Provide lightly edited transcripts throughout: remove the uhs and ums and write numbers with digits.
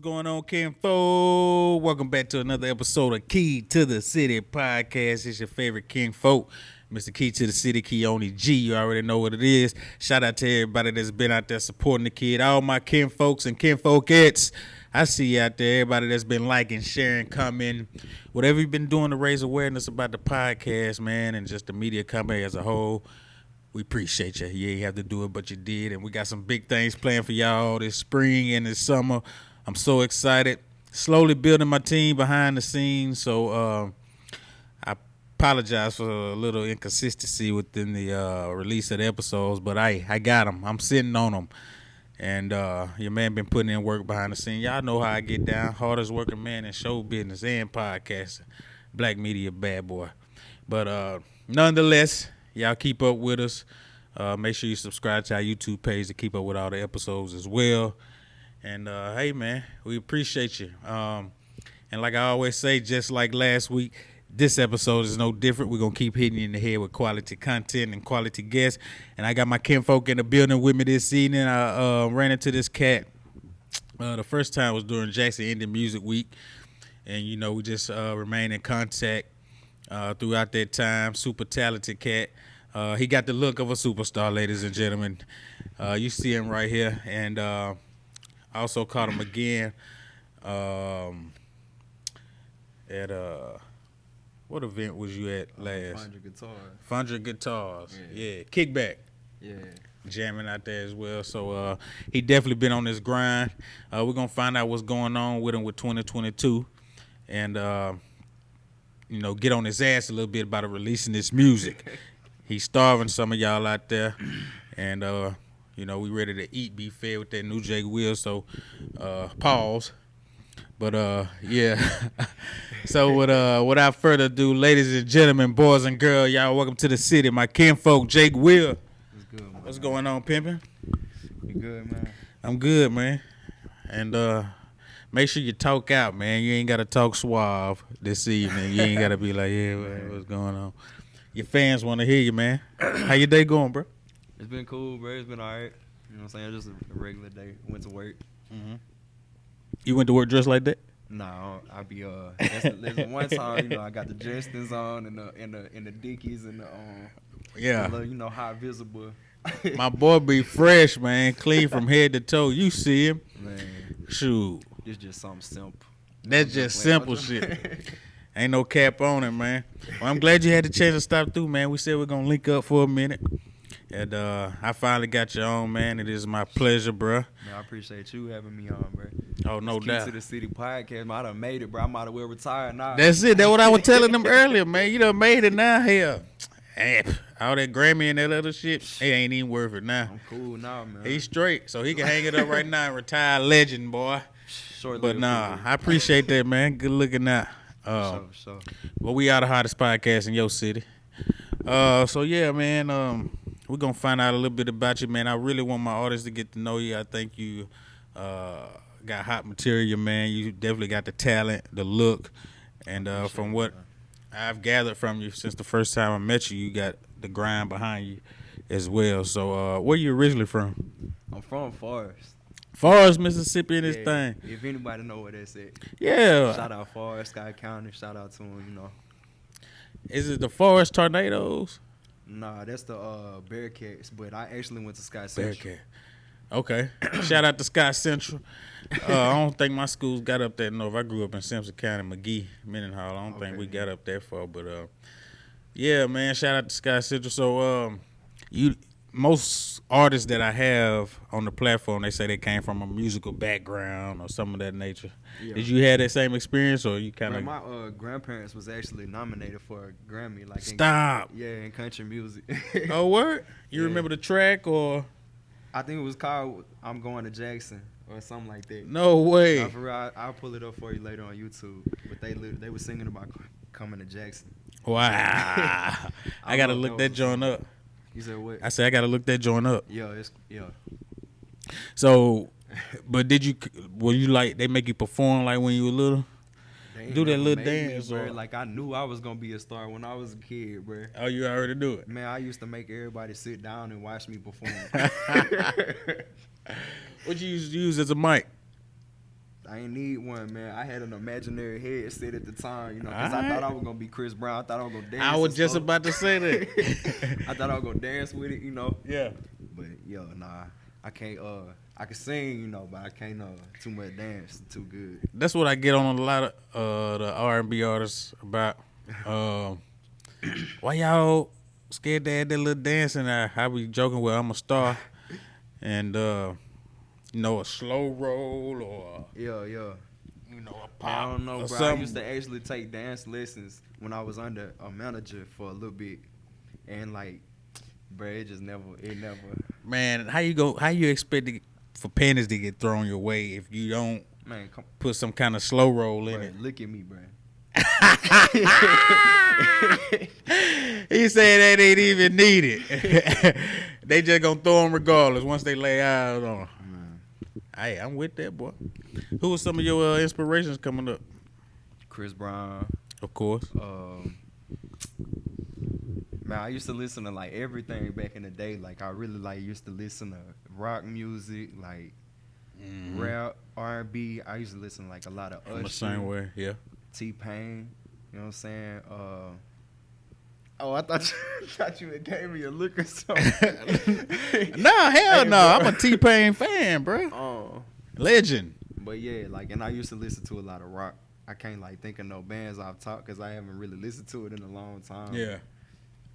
going on, Kinfollllk? Welcome back to another episode of Key to the City podcast. It's your favorite Kinfollllk, Mr. Key to the City, Keone G. You already know what it is. Shout out to everybody that's been out there supporting the kid. All my kinfolks and kinfolkettes. I see you out there. Everybody that's been liking, sharing, commenting, whatever you've been doing to raise awareness about the podcast, man, and just the media company as a whole. We appreciate you. You ain't have to do it, but you did. And we got some big things planned for y'all this spring and this summer. I'm so excited. Slowly building my team behind the scenes. So I apologize for a little inconsistency within the release of the episodes. But I got them. I'm sitting on them. And your man been putting in work behind the scenes. Y'all know how I get down. Hardest working man in show business and podcasting. Black media bad boy. But nonetheless, y'all keep up with us. Make sure you subscribe to our YouTube page to keep up with all the episodes as well. And, hey, man, we appreciate you. And like I always say, just like last week, this episode is no different. We're going to keep hitting you in the head with quality content and quality guests. And I got my kinfolk in the building with me this evening. I ran into this cat. The first time was during Jackson Indie Music Week. And, you know, we just remained in contact throughout that time. Super talented cat. He got the look of a superstar, ladies and gentlemen. You see him right here. And I also caught him again at what event was you at last? 500 Guitars. 500 Guitars. Yeah. Kickback. Yeah. Jamming out there as well. So he definitely been on this grind. We're going to find out what's going on with him with 2022. And, you know, get on his ass a little bit about releasing this music. He's starving some of y'all out there. And, you know, we ready to eat, be fed with that new WIL. So, pause. But, yeah. So, without further ado, ladies and gentlemen, boys and girls, y'all, welcome to the city. My kinfolk, WIL. What's good, man? What's going on, pimping? You good, man? I'm good, man. And, make sure you talk out, man. You ain't got to talk suave this evening. You ain't got to be like, yeah, what's going on? Your fans want to hear you, man. How your day going, bro? It's been cool, bro. It's been all right. You know what I'm saying? Just a regular day. Went to work. Mm-hmm. You went to work dressed like that? Nah, I be there's one time, you know, I got the Jetsons on and the Dickies and the yeah, the little, you know, high visible. My boy be fresh, man, clean from head to toe. You see him, man. Shoot, It's just something simple. That's just simple shit. Ain't no cap on it, man. Well, I'm glad you had the chance to stop through, man. We said we're gonna link up for a minute. And I finally got you on, man. It is my pleasure, bro. Man, I appreciate you having me on, bro. Oh, no doubt. Key to the City podcast, man. I done made it, bro. I might as well retire now. That's it. That's what I was telling them earlier, man. You done made it now. Hell, all that Grammy and that other shit, it ain't even worth it now. I'm cool now, man. He's straight, so he can hang it up right now and retire legend, boy. But nah, I appreciate that, man. Good looking out. Sure. Well, we are the hottest podcast in your city. So yeah, man. We're gonna find out a little bit about you, man. I really want my audience to get to know you. I think you got hot material, man. You definitely got the talent, the look, and from what I've gathered from you since the first time I met you, you got the grind behind you as well. So where you originally from? I'm from Forest. Forest, Mississippi, and this thing. If anybody know where that's at. Yeah. Shout out Forest, Scott County. Shout out to him, you know. Is it the Forest Tornadoes? Nah, that's the Bearcats, but I actually went to Scott Central. Bearcat. Okay. Shout out to Scott Central. I don't think my schools got up that north. I grew up in Simpson County, McGee, Mendenhall. I don't think we got up that far, but yeah, man. Shout out to Scott Central. So most artists that I have on the platform, they say they came from a musical background or some of that nature. Yeah. Did you have that same experience, or you kind of? My grandparents was actually nominated for a Grammy, like in country music. Oh, word? You remember the track, or? I think it was called "I'm Going to Jackson" or something like that. No way. No, for real, I'll pull it up for you later on YouTube. But they were singing about coming to Jackson. Wow. I gotta look that joint up. You said what? I said I gotta look that joint up. Yeah. So, but were you like, they make you perform like when you were little? Do that little dance, bro. Like I knew I was gonna be a star when I was a kid, bro. Oh, you already do it, man. I used to make everybody sit down and watch me perform. What you used to use as a mic? I ain't need one, man. I had an imaginary headset at the time, you know, because I thought I was gonna be Chris Brown. I thought I was gonna dance. I was just about to say that. I thought I was gonna dance with it, you know. Yeah. But yo, nah, I can't. I can sing, you know, but I can't too much dance. Too good. That's what I get on a lot of the R&B artists about. Why y'all scared to add that little dancing? I be joking with I'm a star, and you know, a slow roll or Yeah. you know, a pop. I don't know, bro. Something. I used to actually take dance lessons when I was under a manager for a little bit, and like, bro, it never. Man, how you expect for panties to get thrown your way if you don't put some kind of slow roll in it? Look at me, bro. He said that ain't even needed. They just gonna throw them regardless once they lay eyes on them. Hey, I'm with that, boy. Who are some of your inspirations coming up? Chris Brown, of course. Man, I used to listen to like everything back in the day. Like I really used to listen to rock music, like rap, R&B. I used to listen to like a lot of Usher. I'm the same way, yeah. T-Pain, you know what I'm saying? Oh, I thought you had gave me a look or something. Nah, hell no. I'm a T-Pain fan, bro. Oh. Legend. But yeah, like, and I used to listen to a lot of rock. I can't like think of no bands off top because I haven't really listened to it in a long time. Yeah.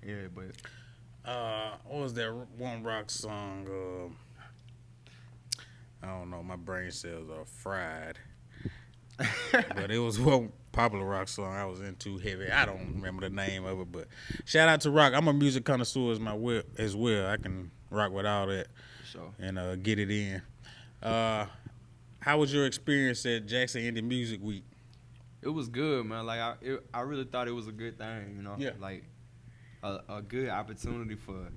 Yeah, but what was that one rock song? I don't know. My brain cells are fried. But it was one popular rock song I was into heavy. I don't remember the name of it, but shout out to rock. I'm a music connoisseur as well. I can rock with all that and get it in. How was your experience at Jackson Indie Music Week? It was good, man. Like I really thought it was a good thing, you know. Yeah. Like a good opportunity for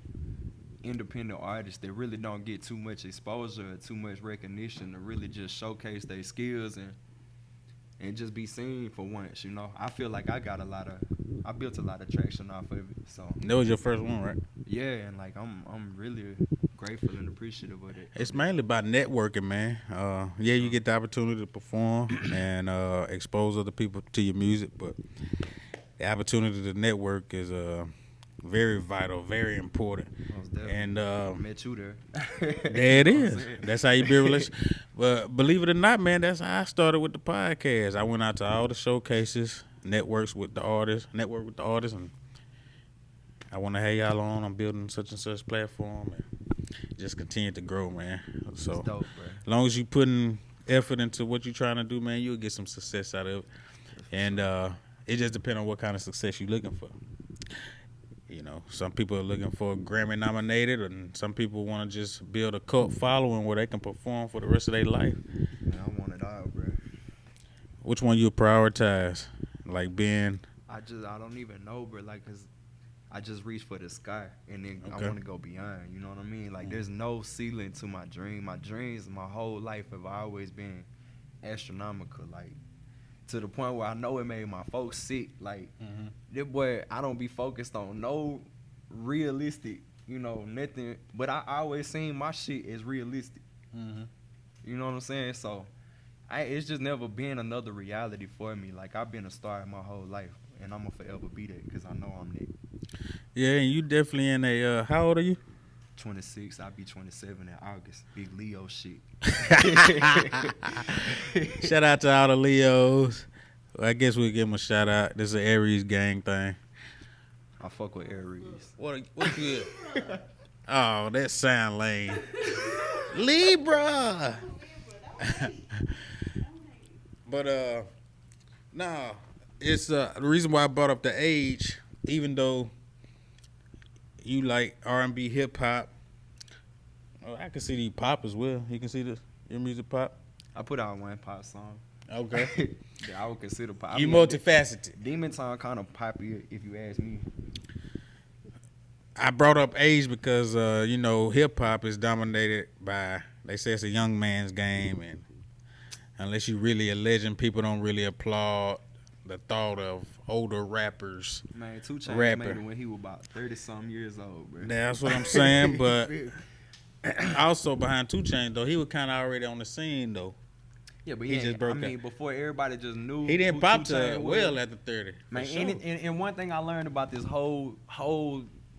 independent artists that really don't get too much exposure or too much recognition to really just showcase their skills and just be seen for once, you know. I feel like I built a lot of traction off of it. So that was your first one, right? Yeah, and like I'm really grateful and appreciative of it. It's mainly about networking, man. Yeah, you get the opportunity to perform and expose other people to your music, but the opportunity to network is very vital, very important. And I met you there. There it is. That's how you build relationships. But believe it or not, man, that's how I started with the podcast. I went out to all the showcases, network with the artists, and I want to have y'all on. I'm building such and such platform, and just continue to grow, man. So dope, bro. As long as you putting effort into what you're trying to do, man, you'll get some success out of it. And it just depends on what kind of success you're looking for. You know, some people are looking for Grammy nominated, and some people want to just build a cult following where they can perform for the rest of their life. Man, I want it all, bro. Which one you prioritize? Like being? I don't even know, bro. Like, cause I just reach for the sky, and then I want to go beyond. You know what I mean? Like, there's no ceiling to my dream. My dreams, my whole life have always been astronomical. Like, to the point where I know it made my folks sick. Like, this boy, I don't be focused on no realistic, you know, nothing. But I always seen my shit as realistic. You know what I'm saying? So, it's just never been another reality for me. Like, I've been a star my whole life, and I'm going to forever be that because I know I'm that. Yeah, and you definitely in a, how old are you? 26. I'll be 27 in August. Big Leo shit. Shout out to all the Leos. Well, I guess we'll give them a shout out. This is an Aries gang thing. I fuck with Aries. What you? Oh, that sound lame. Libra. But no, it's the reason why I brought up the age, even though you like R&B, hip hop. Oh, I can see the pop as well. You can see your music pop. I put out one pop song. Okay. That I would consider pop. You multifaceted. Demon Time kind of poppy, if you ask me. I brought up age because you know, hip hop is dominated by, they say it's a young man's game, and unless you really a legend, people don't really applaud the thought of older rappers. Man, 2 Chainz made it when he was about 30-something years old, bro. That's what I'm saying, but also behind 2 Chainz though, he was kind of already on the scene though. Yeah, but he just broke out. I mean, before everybody just knew. He didn't pop to Will after 30. Man, sure. and one thing I learned about this whole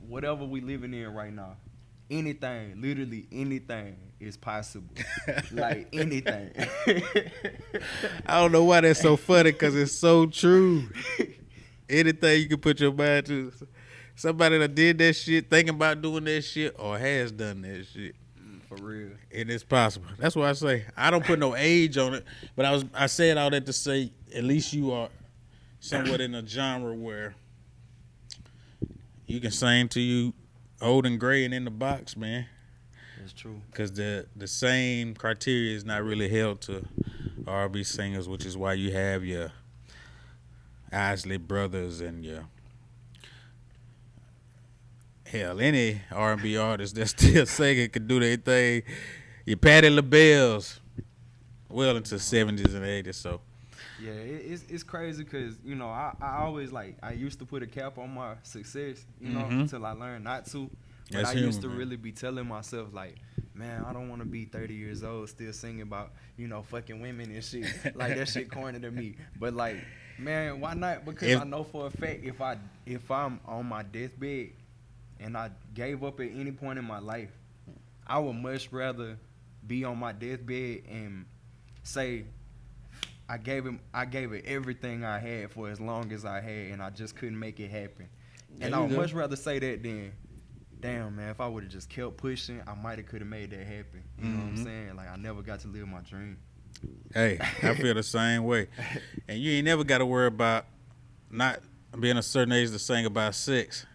whatever we living in right now, anything, literally anything is possible. Like anything. I don't know why that's so funny, because it's so true. Anything you can put your mind to. Somebody that did that shit, thinking about doing that shit, or has done that shit. For real. And it's possible. That's why I say I don't put no age on it. But I said all that to say at least you are somewhat in a genre where you can sing to you old and gray and in the box, man. That's true. Because the same criteria is not really held to R&B singers, which is why you have your Isley Brothers and your hell, any R&B artist that's still singing can do their thing. Your Patti LaBelle's well into 70s and 80s, so. Yeah, it's crazy because, you know, I always, like, I used to put a cap on my success, you know, until I learned not to. But That's I used to man. really be telling myself, like, man, I don't want to be 30 years old still singing about, you know, fucking women and shit. Like, that shit corny to me. But, like, man, why not? Because I know for a fact if I'm on my deathbed and I gave up at any point in my life, I would much rather be on my deathbed and say I gave it everything I had for as long as I had, and I just couldn't make it happen. And I would much rather say that than, damn, man, if I would have just kept pushing, I might have could have made that happen. You know what I'm saying? Like, I never got to live my dream. Hey, I feel the same way. And you ain't never got to worry about not being a certain age to sing about sex.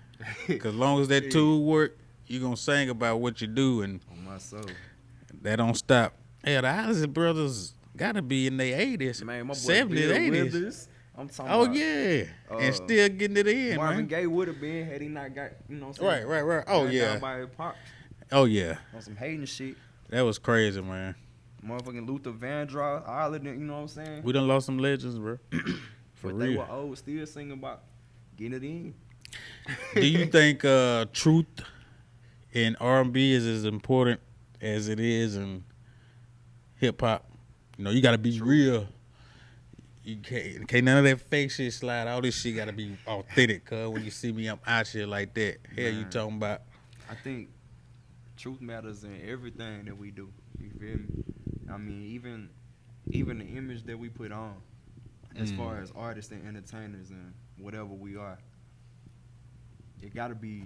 Because as long as that tool work, you going to sing about what you do. And on my soul. That don't stop. Hey, the Isley Brothers got to be in their 80s, man, my boy 70s, Bill 80s. Withers, I'm talking about. Yeah. And still getting it in, Marvin man. Gaye would have been had he not got, you know what I'm saying? Right. Oh, yeah. Down by his pops. Oh, yeah. On some hating shit. That was crazy, man. Motherfucking Luther Vandross, all of them, you know what I'm saying? We done lost some legends, bro. For but real. They were old, still singing about getting it in. Do you think truth in R&B is as important as it is in hip-hop? You know, you got to be real. You can't none of that fake shit slide. All this shit got to be authentic, cuz when you see me, I'm out here like that. Hell, you talking about? I think truth matters in everything that we do. You feel me? I mean, even the image that we put on as far as artists and entertainers and whatever we are, it got to be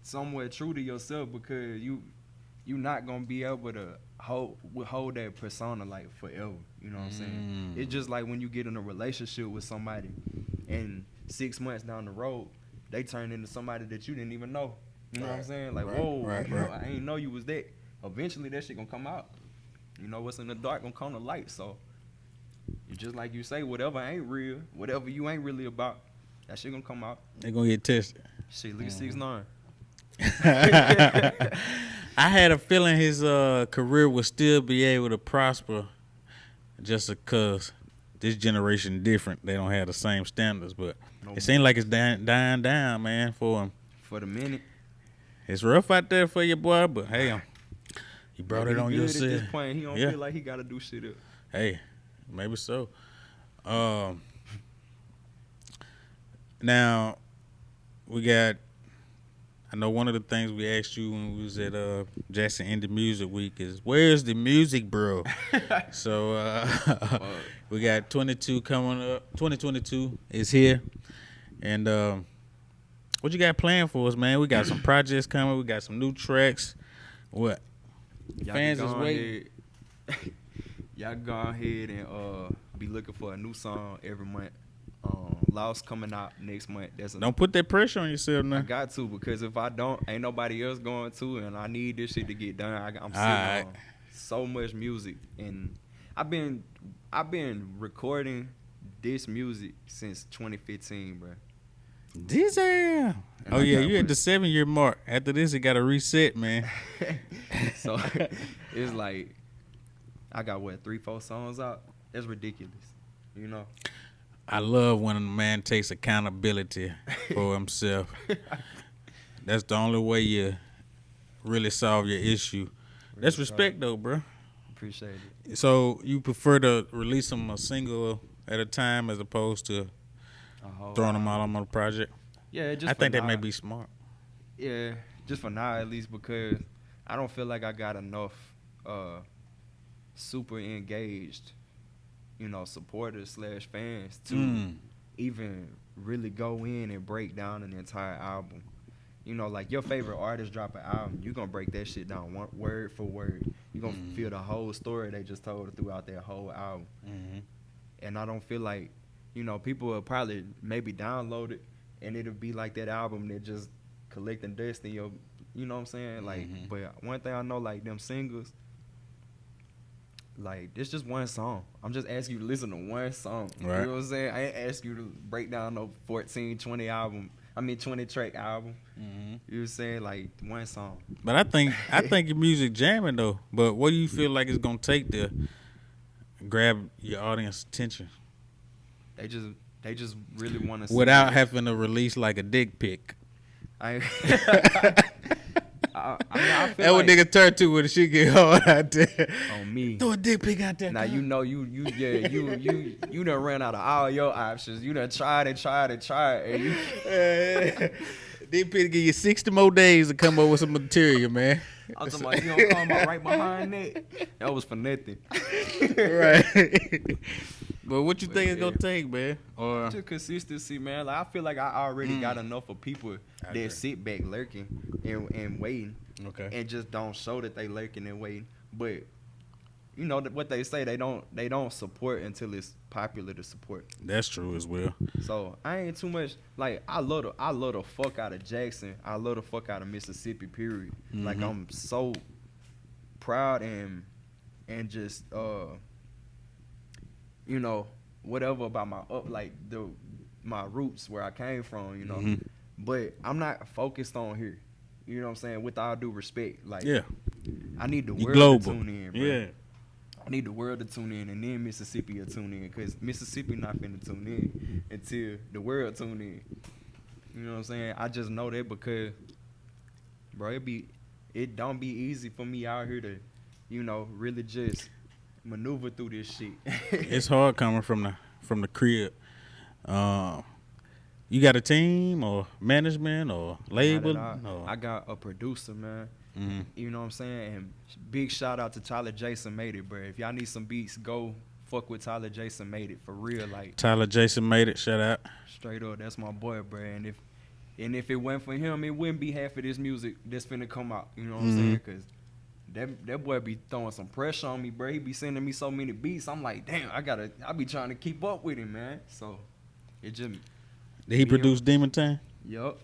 somewhat true to yourself, because you're not going to be able to hold that persona like forever. You know what I'm saying? It's just like when you get in a relationship with somebody and 6 months down the road, they turn into somebody that you didn't even know. You know what I'm saying? Like, whoa, I ain't know you was that. Eventually that shit gonna come out. You know, what's in the dark gonna come to light. So it's just like you say, whatever ain't real, whatever you ain't really about, that shit gonna come out. They gonna get tested. Shit, look at 6ix9ine. I had a feeling his career would still be able to prosper just because this generation different. They don't have the same standards, but it seems like it's dying down, man, for him. For the minute. It's rough out there for your boy, but hey, you brought it on yourself. At this point, he don't feel like he got to do shit up. Hey, maybe so. Now, we got, I know one of the things we asked you when we was at Jackson Indie Music Week is, where's the music, bro? So we got 22 coming up. 2022 is here. And what you got planned for us, man? We got some projects coming. We got some new tracks. What? Y'all fans is waiting. Y'all go ahead and be looking for a new song every month. Lost coming out next month. Don't put that pressure on yourself now. I got to, because if I don't, ain't nobody else going to, and I need this shit to get done. I'm sitting on so much music, and I've been recording this music since 2015, bro. Damn. Oh yeah, you at the 7-year mark. After this, it got to reset, man. So it's like I got 3-4 songs out. That's ridiculous, you know. I love when a man takes accountability for himself. That's the only way you really solve your issue. That's respect, though, bro. Appreciate it. So you prefer to release them a single at a time as opposed to throwing them all on the project? Yeah, just I for think that now. may be smart. Yeah, just for now at least, because I don't feel like I got enough super engaged, supporters / fans to even really go in and break down an entire album. Like your favorite artist drop an album, you gonna break that shit down word for word. You gonna feel the whole story they just told throughout their whole album. And I don't feel like, people will probably maybe download it and it'll be like that album that just collecting dust in your, you know what I'm saying? Like, but one thing I know, like them singles, like it's just one song. I'm just asking you to listen to one song. Right. You know what I'm saying? I ain't ask you to break down no 14, 20 track album. You know what I'm saying? Like one song. But I think your music jamming though. But what do you feel like it's gonna take to grab your audience attention? They just really want to see without having to release like a dick pic. I feel that what nigga turn to when the shit get hard out there. On me. Throw a dick pic out there. Now you done ran out of all your options. You done tried and you dick pic give you 60 more days to come up with some material, man. I'm talking about you don't come out right behind that. That was for nothing. Right. But what you think it's gonna take, man? Or just consistency, man. Like I feel like I already got enough of people that sit back lurking and waiting. Okay. And just don't show that they lurking and waiting. But you know what they say, they don't support until it's popular to support. That's true as well. So I ain't too much like I love the fuck out of Jackson. I love the fuck out of Mississippi, period. Like I'm so proud and just whatever about my roots where I came from, But I'm not focused on here. You know what I'm saying? With all due respect. Like I need the world to tune in, bro. Yeah. I need the world to tune in, and then Mississippi will tune in, because Mississippi not finna tune in until the world tune in. You know what I'm saying? I just know that because, bro, it don't be easy for me out here to, really just maneuver through this shit. It's hard coming from the crib. You got a team or management or label? I got a producer, man. You know what I'm saying? And big shout out to Tyler Jason Made It, bro. If y'all need some beats, go fuck with Tyler Jason Made It, for real. Like Tyler Jason Made It, shout out. Straight up, that's my boy, bro. And if it went for him, it wouldn't be half of this music that's finna come out. You know what I'm saying? Cause that boy be throwing some pressure on me, bro. He be sending me so many beats. I'm like, damn, I be trying to keep up with him, man. So it just. Did he produce Demon Time? Yup.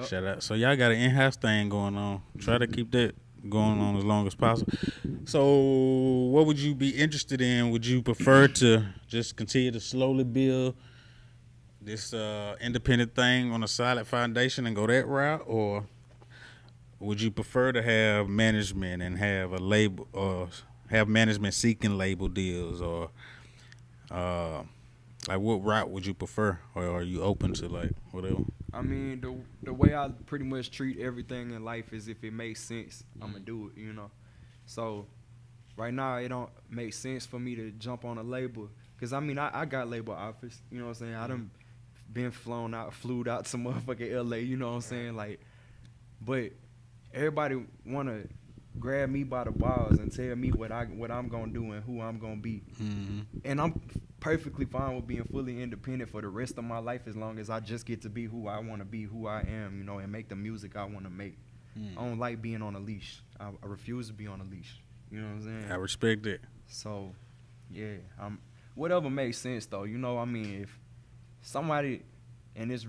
Shout out. So y'all got an in-house thing going on. Try to keep that going on as long as possible. So what would you be interested in? Would you prefer to just continue to slowly build this independent thing on a solid foundation and go that route, or would you prefer to have management and have a label, or have management seeking label deals, or like what route would you prefer, or are you open to like whatever? I mean, the way I pretty much treat everything in life is if it makes sense, I'm going to do it, So right now it don't make sense for me to jump on a label, because I mean, I got label offers, you know what I'm saying? I done been flued out to motherfucking LA, you know what I'm saying? Like, but everybody want to grab me by the balls and tell me what I'm going to do and who I'm going to be. And I'm perfectly fine with being fully independent for the rest of my life, as long as I just get to be who I want to be, who I am, and make the music I want to make. I don't like being on a leash. I refuse to be on a leash. You know what I'm saying? I respect it. So, yeah, whatever makes sense, though. I mean, if somebody, and it's,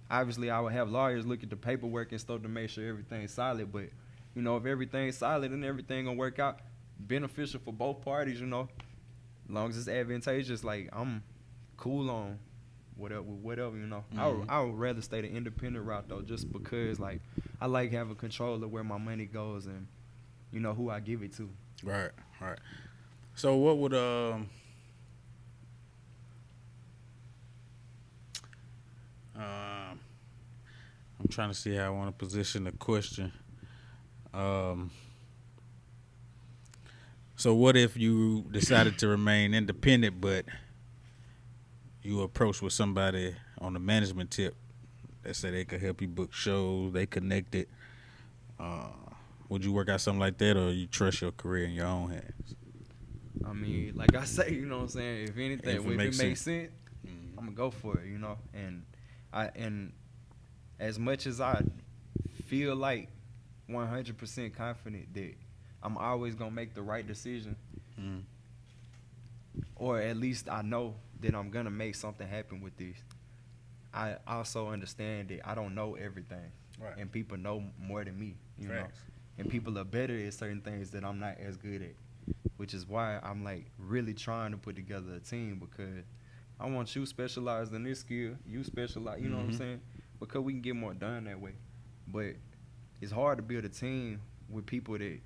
obviously I would have lawyers look at the paperwork and stuff to make sure everything's solid, but, if everything's solid and everything gonna work out, beneficial for both parties, as long as it's advantageous, like, I'm cool on whatever. I would rather stay the independent route, though, just because, like, I like having control of where my money goes and, who I give it to. Right. So what would I'm trying to see how I want to position the question. So what if you decided to remain independent, but you approached with somebody on the management tip that said they could help you book shows, they connected? Uh, would you work out something like that, or you trust your career in your own hands? I mean, like I say, you know what I'm saying? If anything, if it makes sense, I'm gonna go for it, you know. And as much as I feel like 100% confident that I'm always gonna make the right decision, or at least I know that I'm gonna make something happen with this. I also understand that I don't know everything, Right. and people know more than me, you know. Facts. And people are better at certain things that I'm not as good at, which is why I'm like really trying to put together a team, because I want you specialized in this skill, you specialize, you know what I'm saying? Because we can get more done that way. But it's hard to build a team with people that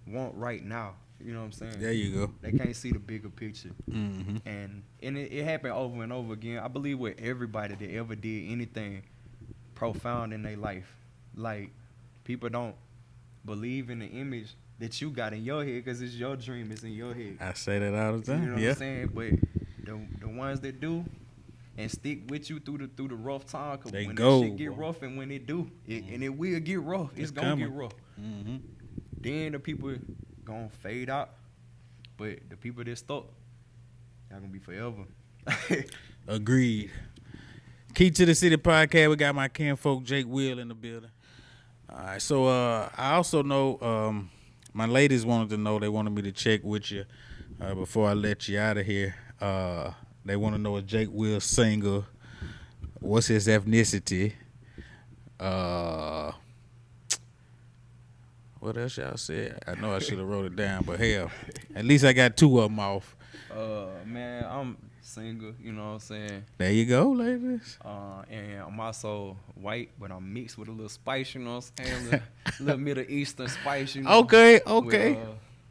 want right now. You know what I'm saying? There you go. They can't see the bigger picture. And it happened over and over again. I believe with everybody that ever did anything profound in their life. Like, people don't believe in the image that you got in your head because it's your dream. It's in your head. I say that all the time. You know what I'm saying? But the ones that do and stick with you through the rough time, cause when that shit get rough, and when it do, and it will get rough, it's gonna get rough. Then the people gonna fade out, but the people that stuck, y'all gonna be forever. Agreed. Key to the City podcast. We got my kinfolk Jake Will in the building. All right, so I also know my ladies wanted to know, they wanted me to check with you before I let you out of here. They want to know, if Jake Will single, what's his ethnicity, what else y'all said? I know I should have wrote it down, but hell, at least I got two of them off. Man, I'm single, you know what I'm saying? There you go, ladies. And I'm also white, but I'm mixed with a little spice, you know what I'm saying? A little Middle Eastern spice, you know? Okay. With,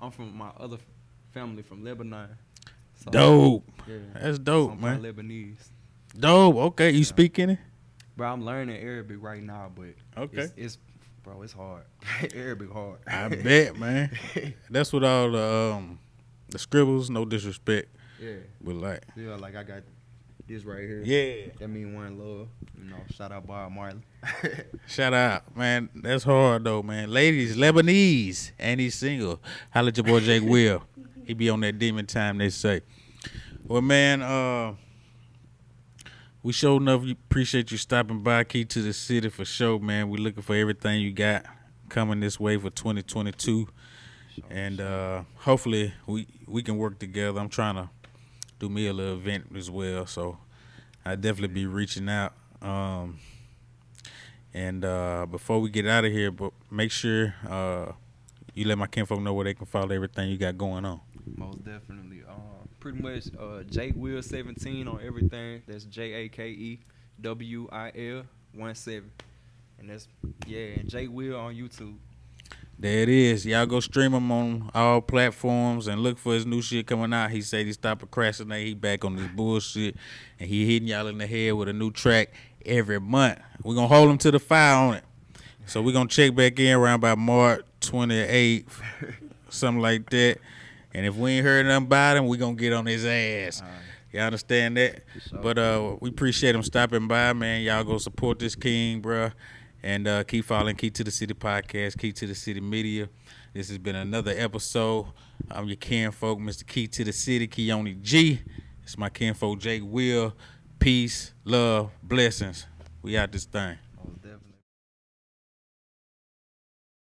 I'm from my other family from Lebanon. So, dope. Yeah. That's dope, I'm man. Lebanese. Dope. Okay, you speak any? Bro, I'm learning Arabic right now, but it's hard. Arabic hard. I bet, man. That's what all the scribbles, no disrespect. Yeah. But like, yeah, like I got this right here. Yeah. That mean one love. You know, shout out Bob Marley. Shout out, man. That's hard though, man. Ladies, Lebanese, and he's single. Holla at your boy Jake Will. He be on that demon time, they say. Well, man, we sure enough appreciate you stopping by. Key to the City for sure, man. We looking for everything you got coming this way for 2022. And hopefully we can work together. I'm trying to do me a little event as well, so I'll definitely be reaching out. And before we get out of here, but make sure you let my kinfolk know where they can follow everything you got going on. Most definitely. Pretty much Jake Will 17 on everything. That's JAKEWIL 17. And that's and Jake Will on YouTube. There it is. Y'all go stream him on all platforms and look for his new shit coming out. He said he stopped procrastinating. He back on this bullshit, and he hitting y'all in the head with a new track every month. We're going to hold him to the fire on it. So we're going to check back in around by March 28th, something like that. And if we ain't heard nothing about him, we're going to get on his ass. You understand that? Sure. But we appreciate him stopping by, man. Y'all go support this king, bruh. And keep following Key to the City podcast, Key to the City Media. This has been another episode. I'm your kinfolk, Mr. Key to the City, Keone G. It's my kinfolk, Jake Will. Peace, love, blessings. We out this thing.